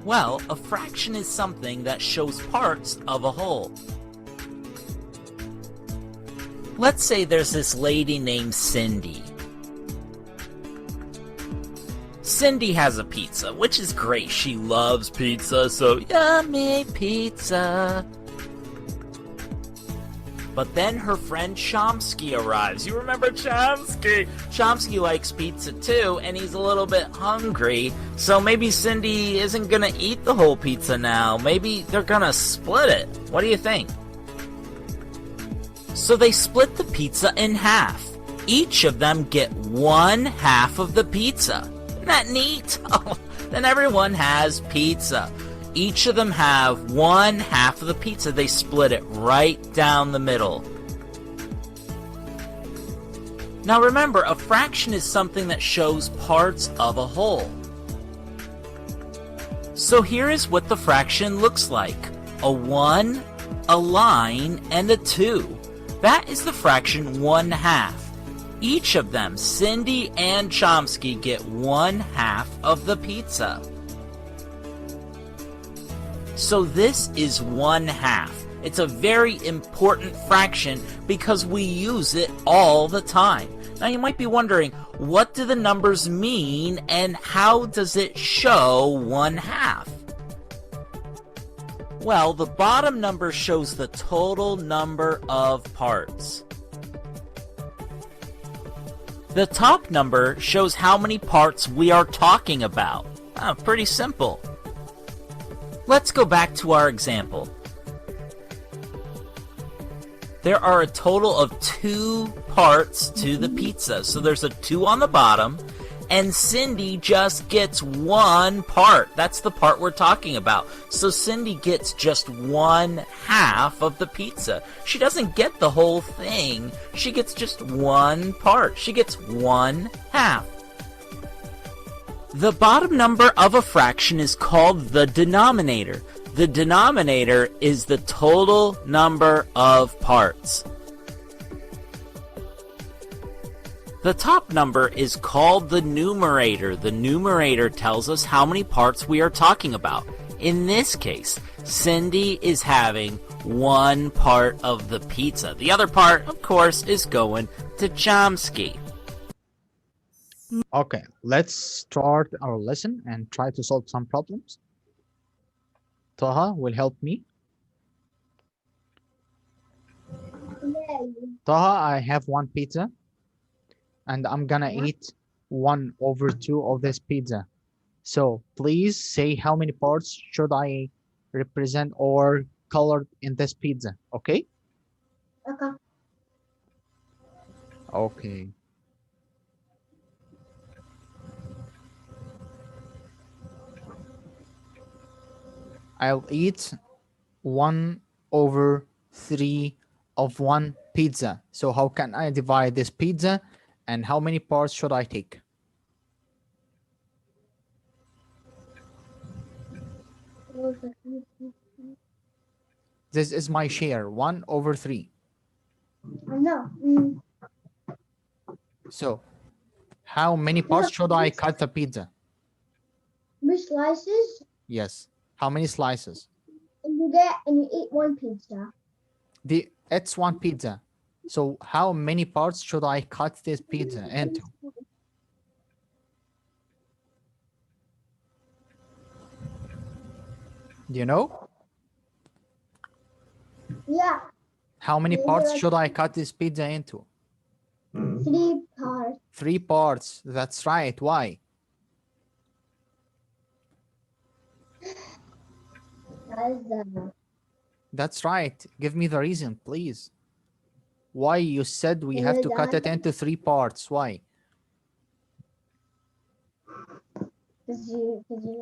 Well, a fraction is something that shows parts of a whole. Let's say there's this lady named Cindy. Cindy has a pizza, which is great. She loves pizza, so yummy pizza. But then her friend Chomsky arrives. You remember Chomsky? Chomsky likes pizza too, and he's a little bit hungry. So maybe Cindy isn't gonna eat the whole pizza now. Maybe they're gonna split it. What do you think? So they split the pizza in half. Each of them get 1/2 of the pizza. Isn't that neat? Oh, then everyone has pizza. Each of them have 1/2 of the pizza. They split it right down the middle. Now remember, a fraction is something that shows parts of a whole. So here is what the fraction looks like. A 1, a line, and a 2. That is the fraction 1/2. Each of them, Cindy and Chomsky, get 1/2 of the pizza. So this is 1/2. It's a very important fraction because we use it all the time. Now you might be wondering, what do the numbers mean and how does it show 1/2? Well, the bottom number shows the total number of parts. The top number shows how many parts we are talking about. Pretty simple. Let's go back to our example. There are a total of 2 parts to the pizza. So there's a 2 on the bottom, and Cindy just gets 1 part. That's the part we're talking about. So Cindy gets just 1/2 of the pizza. She doesn't get the whole thing. She gets just 1 part. She gets 1/2. The bottom number of a fraction is called the denominator. The denominator is the total number of parts. The top number is called the numerator. The numerator tells us how many parts we are talking about. In this case, Cindy is having 1 part of the pizza. The other part, of course, is going to Chomsky. Okay, let's start our lesson and try to solve some problems. Taha will help me. Taha, I have 1 pizza and I'm gonna eat 1/2 of this pizza. So please say how many parts should I represent or color in this pizza, okay? Okay. Okay. I'll eat 1/3 of 1 pizza. So how can I divide this pizza and how many parts should I take? This is my share, 1/3. I know. So how many parts should I cut the pizza? Which slices? Yes. How many slices? And you eat 1 pizza. It's 1 pizza. So how many parts should I cut this pizza into? Do you know? Yeah. How many parts should I cut this pizza into? 3 parts. 3 parts. That's right. Why? That's right. Give me the reason, please. Why you said we have to cut it into 3 parts? Why?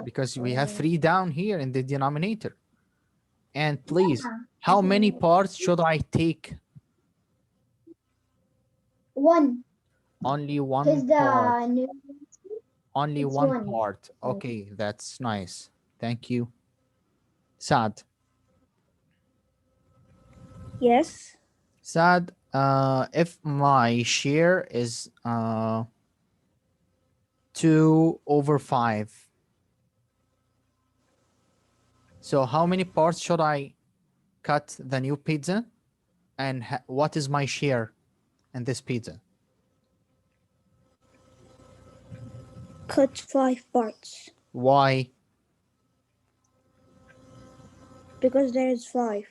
Because we have 3 down here in the denominator. And please, how many parts should I take? 1. Only 1 Because part. the Only it's 1 1. part. Okay, that's nice. Thank you. Saad. Yes. Saad, if my share is 2/5, So how many parts should I cut the new pizza? And what is my share in this pizza? Cut 5 parts Why? because there is 5.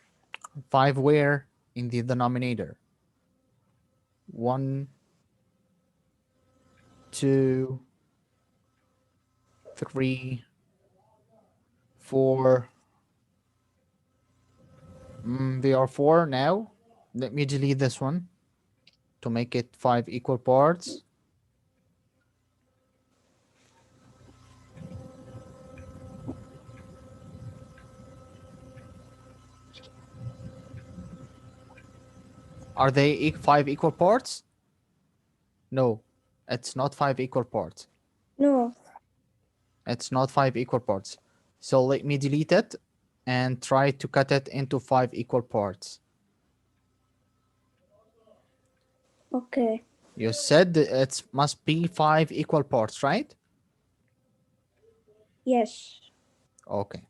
5 where in the denominator? 1, 2, 3, 4. There are 4 now. Let me delete this one to make it 5 equal parts. Are they 5 equal parts? No, it's not 5 equal parts. No. It's not 5 equal parts. So let me delete it and try to cut it into 5 equal parts. Okay. You said it must be 5 equal parts, right? Yes. Okay.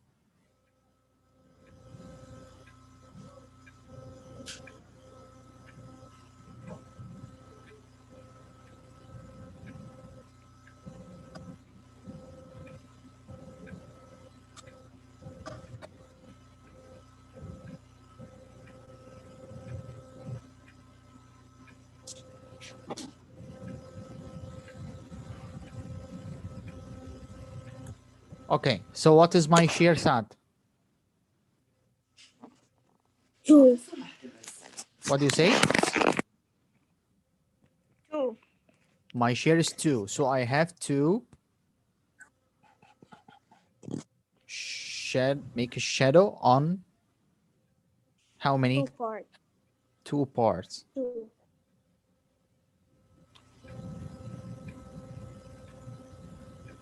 Okay, so what is my share, Saad? 2. What do you say? 2. My share is 2, so I have to make a shadow on how many? 2 parts. 2 parts. 2.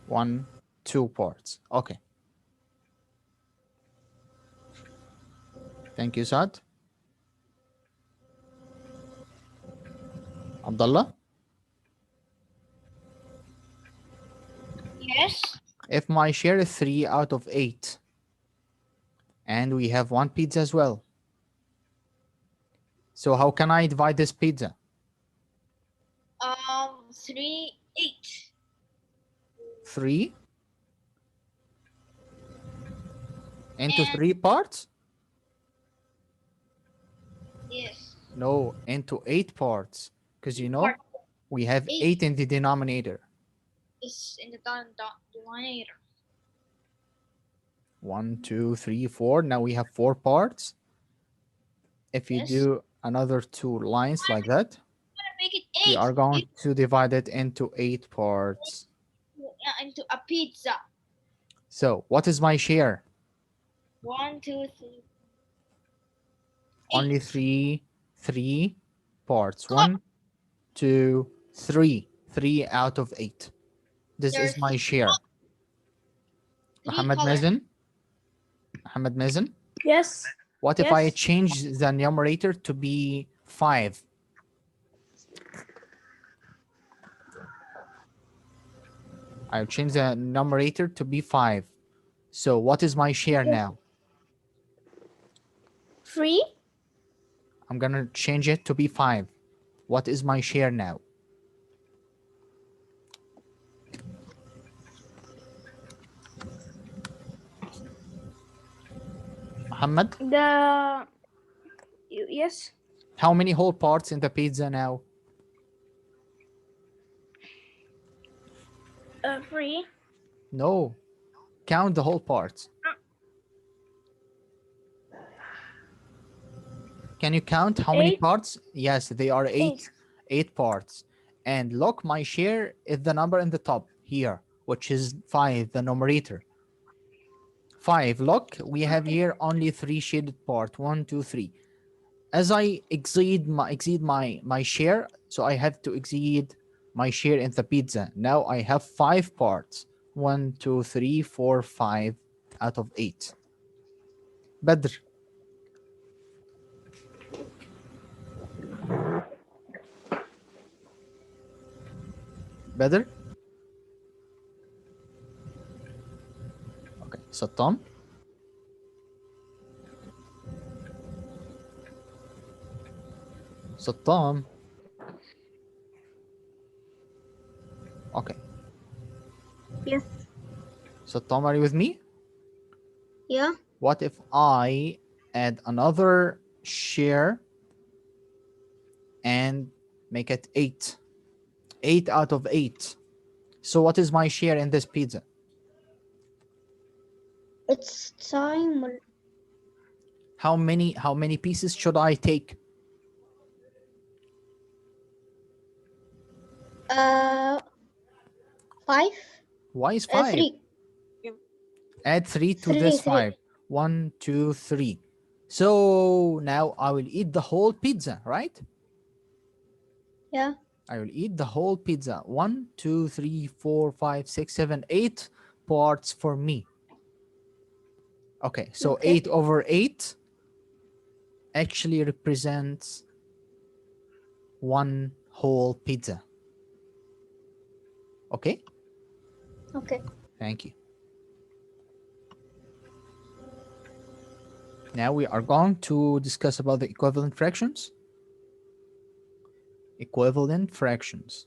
1, 2 parts. Okay. Thank you, Saad. Abdullah? Yes. If my share is 3 out of 8, and we have 1 pizza as well, so how can I divide this pizza? 3, 8. 3 into And- 3 parts? Yes. No, into 8 parts. Because you know, Part. we have 8. 8 in the denominator. Is in the denominator. 1, 2, 3, 4. Now we have 4 parts. If you Yes. do another 2 lines like that, Make it 8. we are going to divide it into 8 parts. Into a pizza. So what is my share? 1, 2, 3. Only 3 parts. 1, 2, 3. 3 out of 8. This is my share. Muhammad Mazen? Muhammad Mazen? Yes. What if I change the numerator to be 5? I'll change the numerator to be 5. So what is my share now? 3. I'm going to change it to be 5. What is my share now? Muhammad? Yes. How many whole parts in the pizza now? 3. No. Count the whole parts. Can you count how many 8. parts? Yes, they are 8. 8 parts. And look, my share is the number in the top here, which is 5, the numerator. 5. Look, we have here only 3 shaded parts. 1, 2, 3. As I exceed my share, so I have to exceed my share in the pizza. Now I have 5 parts. 1, 2, 3, 4, 5 out of 8. Badr. Badr? Okay, Sattam. So Tom. Okay. Yes. So Tom, are you with me? Yeah. What if I add another share and make it 8? 8 out of 8. So what is my share in this pizza? It's time. How many pieces should I take? Uh, 5. Why is 5? 3. Add 3 to 3. this 3. 5. 1, 2, 3. So now I will eat the whole pizza, right? Yeah. I will eat the whole pizza. 1, 2, 3, 4, 5, 6, 7, 8 parts for me. Okay, so Okay. 8 over 8 actually represents one whole pizza. Okay? Okay. Thank you. Now we are going to discuss about the equivalent fractions. Equivalent fractions.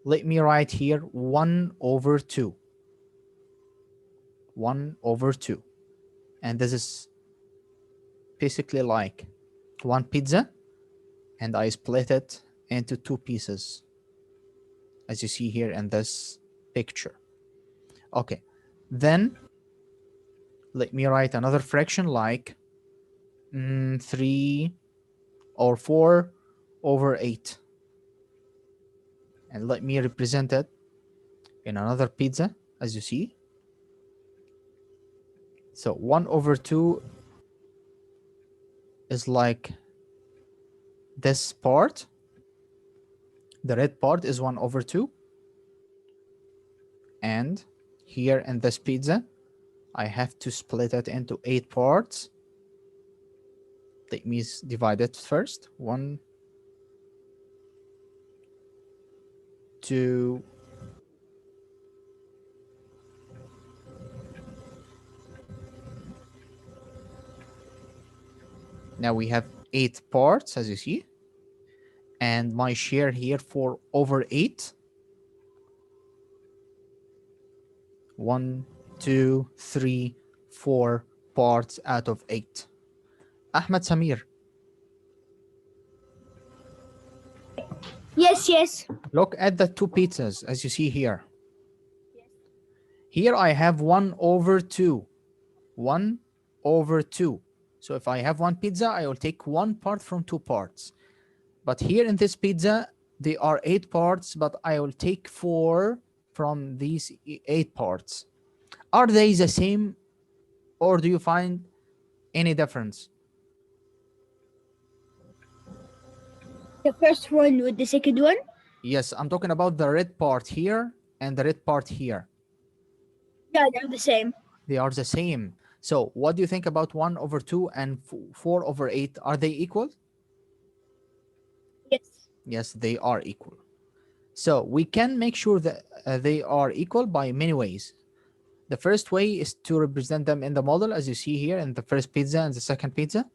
Let me write here 1 over 2. 1 over 2. And this is basically like one pizza, and I split it into 2 pieces, as you see here in this picture. Okay, then let me write another fraction like 3 or 4 over 8. And let me represent it in another pizza, as you see. So 1 over 2 is like this part. The red part is 1 over 2. And here in this pizza, I have to split it into 8 parts. Let me divide it first. 1, 2, now we have 8 parts, as you see. And my share here 4 over 8. 1, 2, 3, 4 parts out of 8. Ahmed Samir, Yes. Yes. look at the 2 pizzas as you see here. Here I have 1 over 2. 1 over 2. So if I have one pizza, I will take one part from 2 parts. But here in this pizza, they are 8 parts, but I will take 4 from these 8 parts. Are they the same, or do you find any difference? The first one with the second one. Yes, I'm talking about the red part here and the red part here. Yeah, they're the same. They are the same. So what do you think about 1 over 2 and 4 over 8? Are they equal? Yes. Yes, they are equal. So we can make sure that they are equal by many ways. The first way is to represent them in the model, as you see here in the first pizza and the second pizza.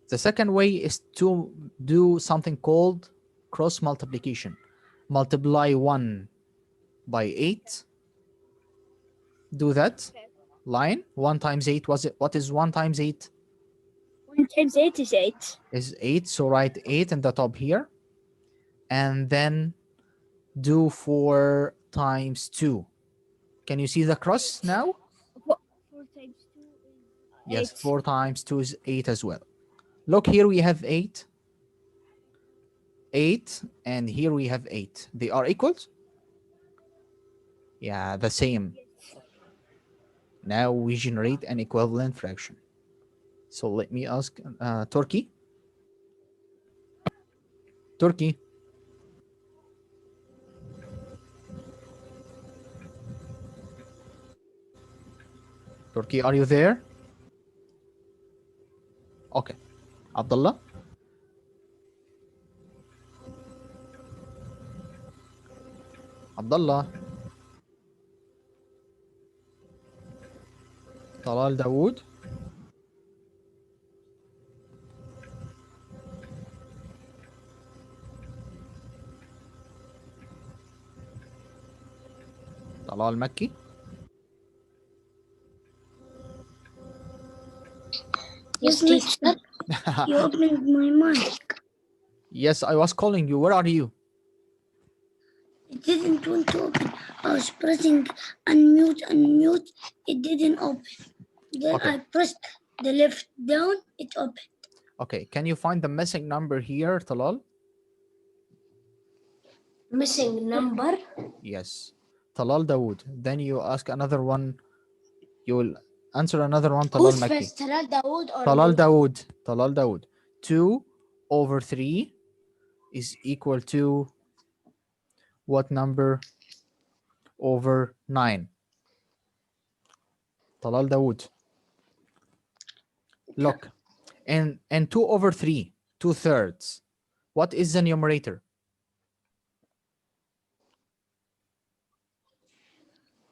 The second way is to do something called cross multiplication. Multiply 1 by 8. Do that. Okay. Line 1 times 8 was it? What is 1 times 8? 1 times 8 is 8. Is 8. So write 8 in the top here. And then do 4 times 2. Can you see the cross now? 4 times 2 is 8. Yes, 4 times 2 is 8 as well. Look, here we have 8. 8, and here we have 8. They are equals? Yeah, the same. Now we generate an equivalent fraction. So let me ask Turkey. Turkey. Turkey, are you there? Okay. Abdullah? Abdullah? Talal Dawood? Talal Makki. Yes, mister. You opened my mic. Yes, I was calling you. Where are you? It didn't want to open. I was pressing unmute. It didn't open. Then Okay. I pressed the left down. It opened. Okay, can you find the missing number here, Talal? Missing number. Yes. Talal Dawood. Then you ask another one. You will answer another one, Talal Who's Makki. first, Talal Dawood or Talal you? Dawood. Talal Dawood. 2 over 3 is equal to what number over 9? Talal Dawood. Look, and 2 over 3, 2/3. What is the numerator?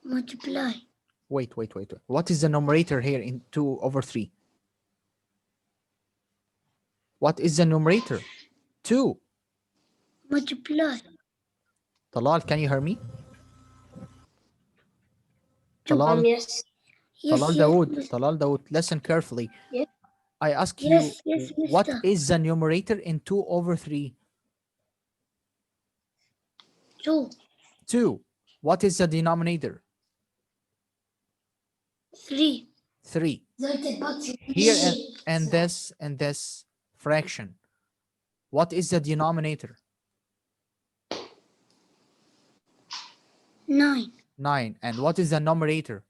Multiply. Wait. What is the numerator here in 2 over 3? What is the numerator? 2. Multiply. Talal, can you hear me? Talal, Yes. Yes, Talal yes, Dawood, mister. Talal Dawood, listen carefully. Yes. I ask Yes, you, yes, what mister. is the numerator in 2 over 3? 2, 2. What is the denominator? 3. 3. Here and this fraction. What is the denominator? 9. 9. And what is the numerator?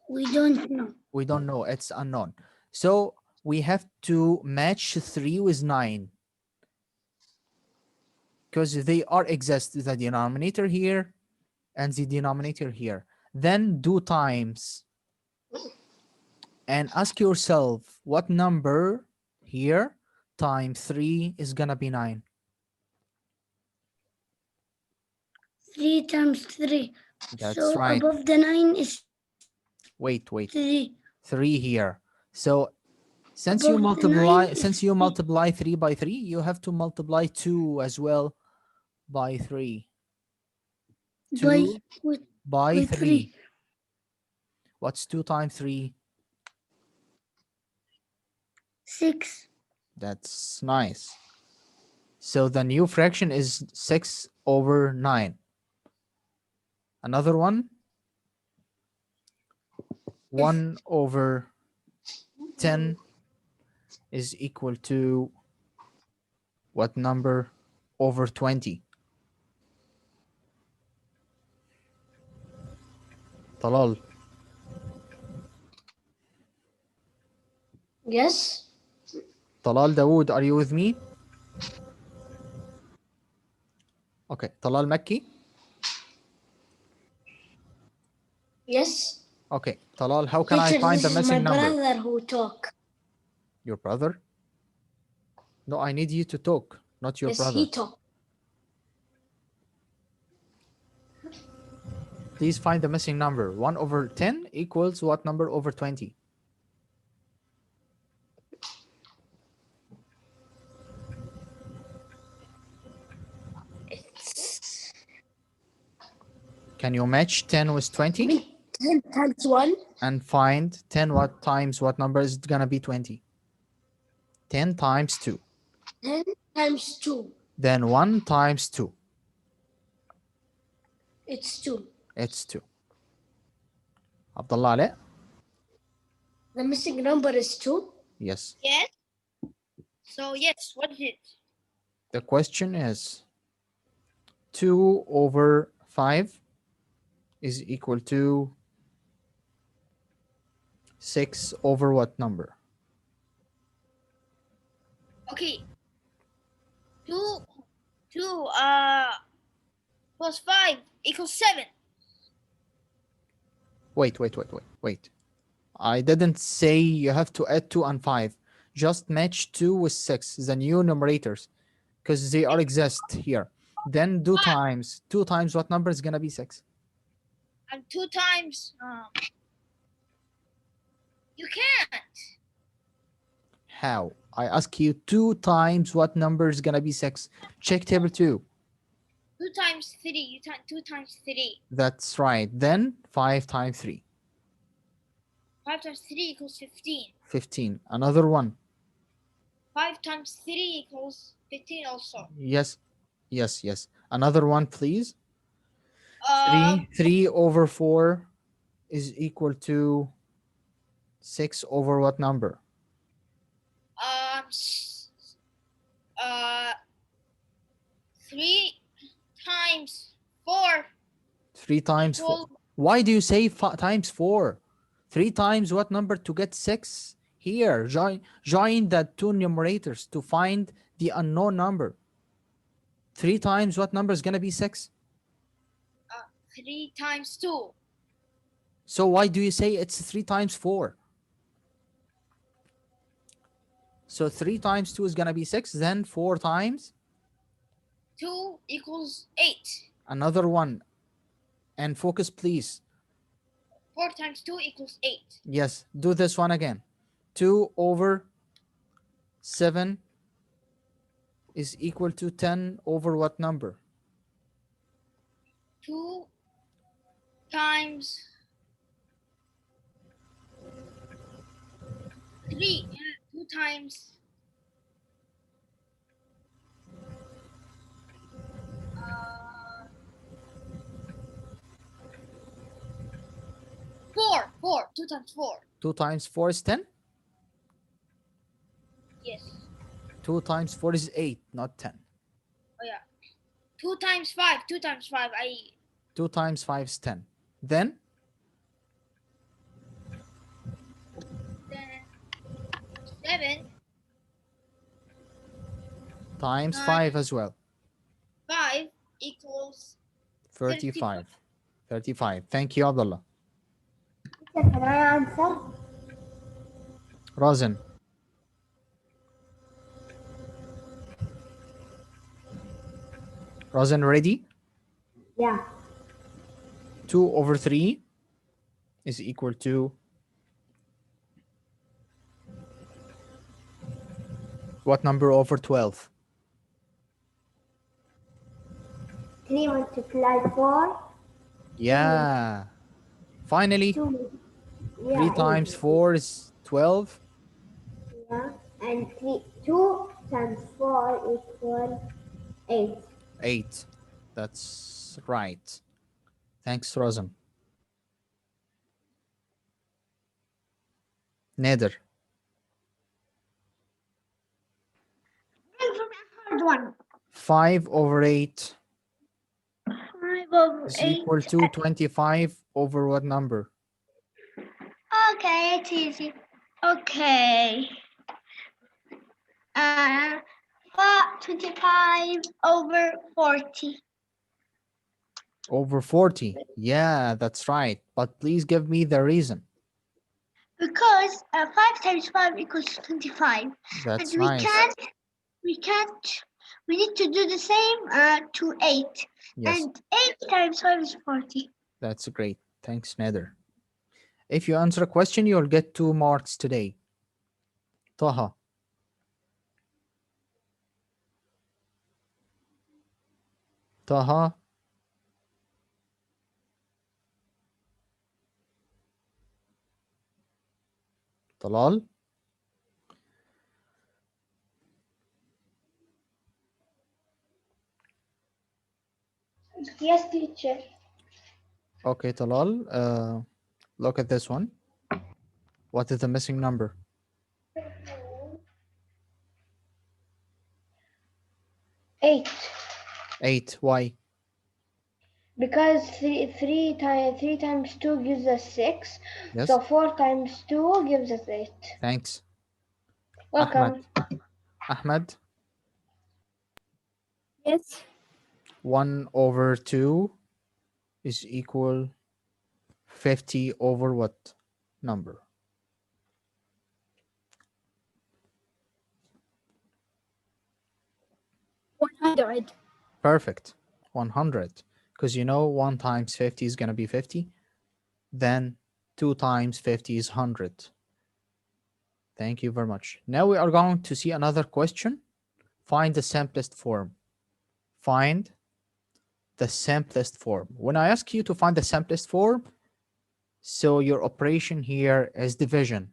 We don't know. We don't know. It's unknown. So we have to match 3 with 9. Because they are exist, the denominator here and the denominator here. Then do times. And ask yourself, what number here times 3 is going to be 9? 3 times 3. That's so right. above the 9 is Wait. 3. 3 here. So since Above you the multiply, 9 is since you 3. multiply 3 by 3, you have to multiply 2 as well by 3. 2 with by 3. 3. What's 2 times 3? 6. That's nice. So the new fraction is 6 over 9. Another one, 1 over 10 is equal to what number over 20? Talal. Yes. Talal Dawood, are you with me? Okay, Talal Makki. Yes. Okay, Talal, how can I find the missing number? My brother who talk. Your brother? No, I need you to talk, not your brother. He talk. Please find the missing number. 1 over 10 equals what number over 20? Can you match 10 with 20? 10 times 1. And find 10 what times what number is gonna be 20? 10 times 2. 10 times 2. Then 1 times 2. It's 2. It's 2. Abdullah Ali? The missing number is 2. Yes. Yes. So yes, what is it? The question is 2 over 5 is equal to 6 over what number? Okay. 2 plus 5 equals 7. Wait. I didn't say you have to add 2 and 5. Just match 2 with 6, the new numerators, because they are exist here. Then do times. 2 times what number is gonna be 6? And 2 times you can't. How? I ask you 2 times what number is gonna be 6. Check table 2. 2 times 3. You times 2 times 3. That's right. Then 5 times 3. 5 times 3 equals 15. 15. Another one. 5 times 3 equals 15 also. Yes. Yes, yes. Another one, please. Um, 3 over 4 is equal to 6 over what number? s- uh, 3 times 4 3 times 4. equals Why do you say times 4? 3 times what number to get 6? Here, join the two numerators to find the unknown number. 3 times what number is going to be 6? 3 times 2. So why do you say it's 3 times 4? So 3 times 2 is going to be 6, then 4 times 2 equals 8. another one. And focus, please. 4 times 2 equals 8. Yes, do this one again. 2 over 7 is equal to 10 over what number? 2 times 3. 2 times 4. 4. 2 times 4. 2 times 4 is 10. Yes. 2 times 4 is 8, not 10. Oh yeah. 2 times 5. 2 times 5. 2 times 5 is 10. Then Then 7 times Nine. 5 as well. 5 equals 35. 35. Thank you, Abdullah. Can I answer? Rosen. Rosen, ready? Yeah. 2 over 3 is equal to what number over 12? 3 multiplied 4. Yeah. Finally, 2. 3 times 4 is 12. Yeah. And 2 times 4 equals 8. 8. That's right. Thanks, Rosen. Nader. Hard one. 5 over 8 5 over is 8. equal to 25 over what number? Okay, it's easy. Okay. 25 over 40. Over 40. Yeah, that's right. But please give me the reason. Because 5 times 5 equals 25. That's And we nice. we need to do the same to 8. Yes, And 8 times 5 is 40. that's great. Thanks, Nader. If you answer a question, you'll get 2 marks today. Taha. Taha. Talal. Yes, teacher. Okay, Talal. Look at this one. What is the missing number? 8. 8. Why? Because 3 times 2 gives us 6. Yes. So 4 times 2 gives us 8. Thanks. Welcome. Ahmed. Yes. 1 over 2 is equal 50 over what number? 100. Perfect. 100. Because you know 1 times 50 is going to be 50. Then 2 times 50 is 100. Thank you very much. Now we are going to see another question. Find the simplest form. Find the simplest form. When I ask you to find the simplest form, so your operation here is division,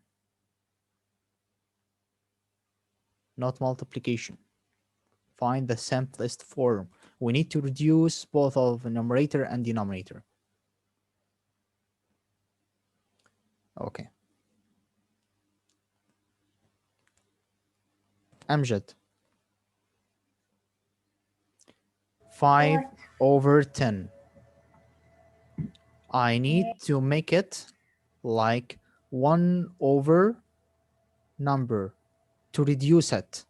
not multiplication. Find the simplest form. We need to reduce both of the numerator and denominator. Okay. Amjad. 5 What? over 10. I need to make it like 1 over number to reduce it.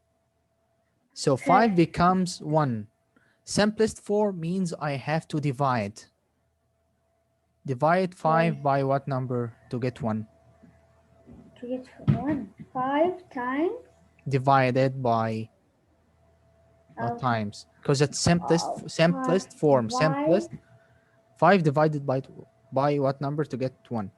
So 5 Okay. becomes 1. Simplest form means I have to divide. Divide 5 by what number to get 1? To get 1. 5 times. Divided by not Oh, times, because it's simplest Oh, simplest five form. divide- Simplest 5 divided by what number to get 1?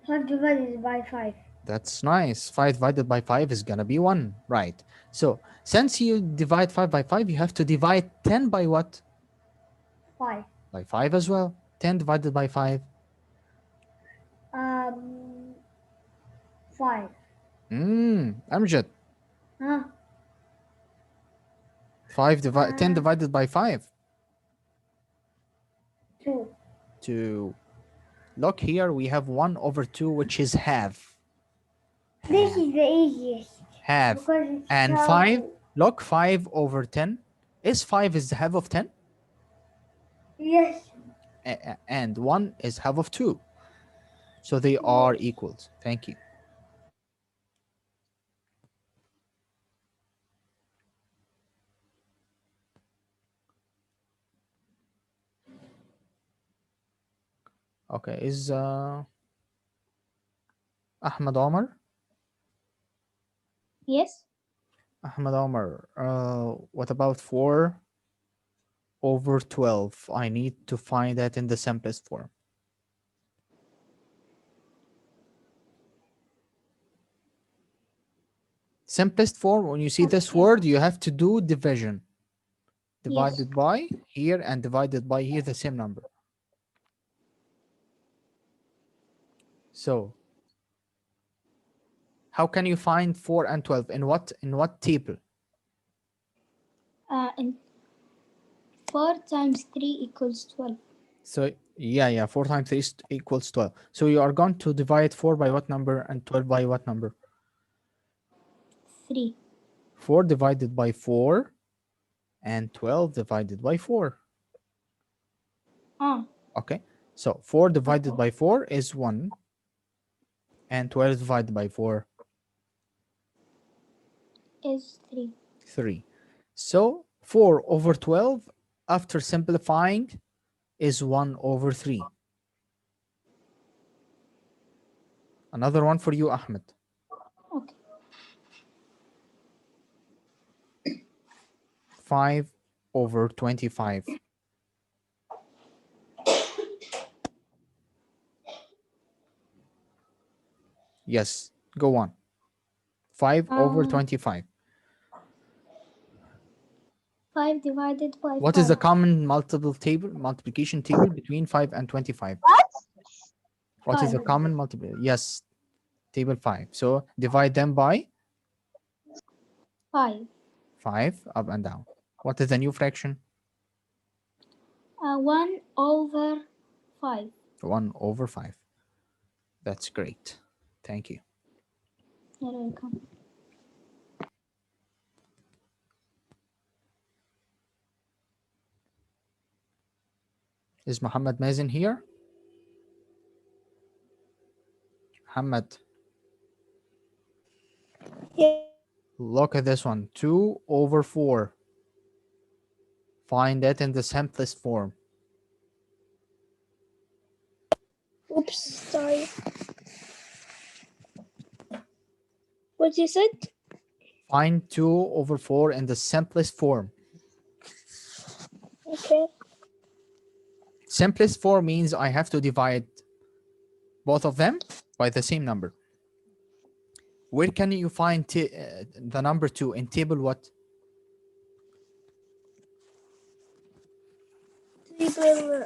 5 divided by 5. That's nice. 5 divided by 5 is gonna be 1, right? So since you divide 5 by 5, you have to divide 10 by what? 5. By 5 as well. 10 divided by 5. 5. Amjad. Huh? 10 divided by 5. 2. 2. Look here, we have 1 over 2, which is half. This is the easiest. Half. Because it's And so- 5, look, 5 over 10. Is 5 is the half of 10? Yes. And 1 is half of 2. So they are equals. Thank you. Okay, is Ahmed Omar? Yes. Ahmed Omar, what about 4 over 12? I need to find that in the simplest form. Simplest form, when you see this word, you have to do division. Divided by here and divided by here, the same number. So how can you find 4 and 12? In what table? And 4 times 3 equals 12. So yeah, 4 times 3 equals 12. So you are going to divide 4 by what number and 12 by what number? 3. 4 divided by 4 and 12 divided by 4. Okay, so 4 divided by 4 is 1, and 12 divided by 4 Is 3. 3. So 4 over 12 after simplifying is 1 over 3. Another one for you, Ahmed. Okay. 5 over 25. Yes, go on. 5 over 25. 5 divided by What is the common multiplication table between 5 and 25? What is the Five. common multiplication? Yes, table 5. So divide them by 5? 5 up and down. What is the new fraction? 1 over 5. 1 over 5. That's great. Thank you. You're welcome. Is Muhammad Mazen here? Muhammad. Yeah. Look at this one. 2 over 4. Find that in the simplest form. Oops, sorry. What you said? Find 2 over 4 in the simplest form. Okay. Simplest form means I have to divide both of them by the same number. Where can you find the number 2 in table what? table.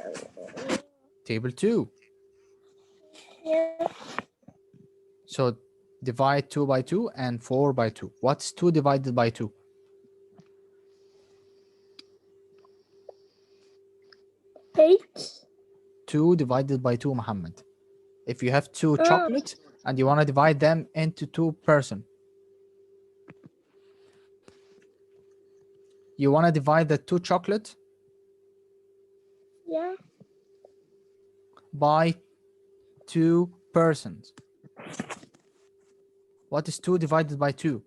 Table 2. Yeah. So divide 2 by 2 and 4 by 2. What's 2 divided by 2? 8. 2 divided by 2, Muhammad. If you have 2 Oh. chocolate and you want to divide them into 2 person, you want to divide the 2 chocolate Yeah. by 2 persons. What is 2 divided by 2?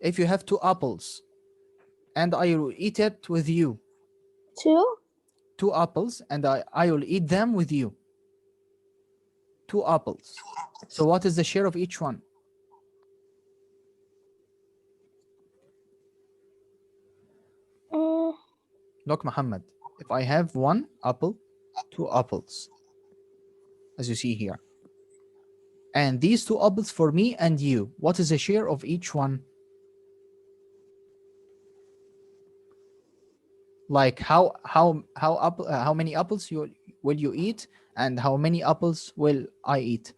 If you have 2 apples and I will eat it with you, 2. 2 apples and I will eat them with you. 2 apples. So what is the share of each one? Look, Muhammad, if I have 1 apple, 2 apples, as you see here, and these 2 apples for me and you, what is the share of each one? Like how many apples will you eat and how many apples will I eat?